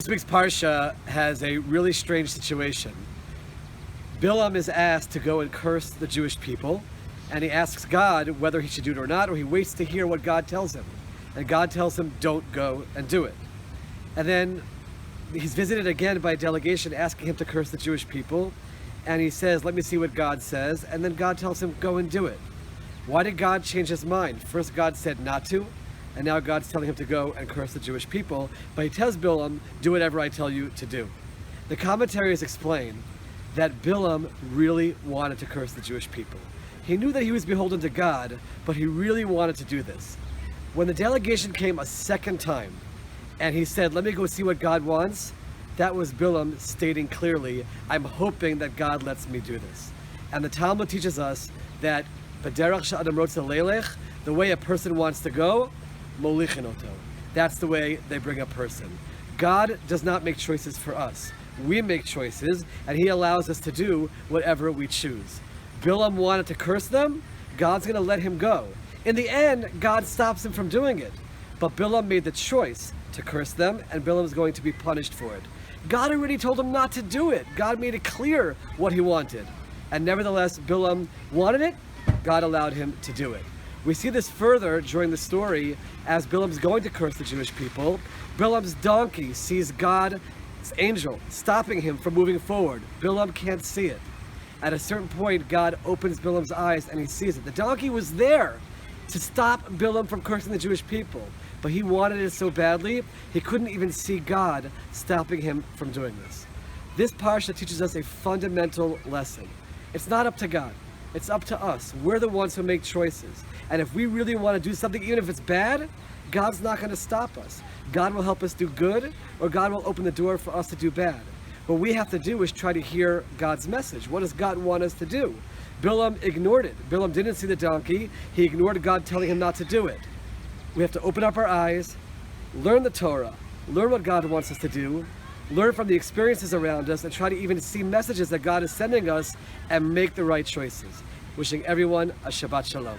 This week's Parsha has a really strange situation. Bilaam is asked to go and curse the Jewish people, and he asks God whether he should do it or not, or he waits to hear what God tells him. And God tells him, don't go and do it. And then he's visited again by a delegation asking him to curse the Jewish people, and he says, let me see what God says, and then God tells him, go and do it. Why did God change his mind? First God said not to, and now God's telling him to go and curse the Jewish people, but he tells Bilaam, do whatever I tell you to do. The commentaries explain that Bilaam really wanted to curse the Jewish people. He knew that he was beholden to God, but he really wanted to do this. When the delegation came a second time, and he said, let me go see what God wants, that was Bilaam stating clearly, I'm hoping that God lets me do this. And the Talmud teaches us that the way a person wants to go, molichin oto. That's the way they bring a person. God does not make choices for us. We make choices, and he allows us to do whatever we choose. Bilaam wanted to curse them. God's going to let him go. In the end, God stops him from doing it. But Bilaam made the choice to curse them, and Bilaam is going to be punished for it. God already told him not to do it. God made it clear what he wanted. And nevertheless, Bilaam wanted it. God allowed him to do it. We see this further during the story as Bilaam's going to curse the Jewish people. Bilaam's donkey sees God's angel stopping him from moving forward. Bilaam can't see it. At a certain point, God opens Bilaam's eyes and he sees it. The donkey was there to stop Bilaam from cursing the Jewish people, but he wanted it so badly, he couldn't even see God stopping him from doing this. This parsha teaches us a fundamental lesson. It's not up to God. It's up to us. We're the ones who make choices. And if we really want to do something, even if it's bad, God's not going to stop us. God will help us do good, or God will open the door for us to do bad. What we have to do is try to hear God's message. What does God want us to do? Bilaam ignored it. Bilaam didn't see the donkey. He ignored God telling him not to do it. We have to open up our eyes, learn the Torah, learn what God wants us to do, learn from the experiences around us, and try to even see messages that God is sending us and make the right choices. Wishing everyone a Shabbat Shalom.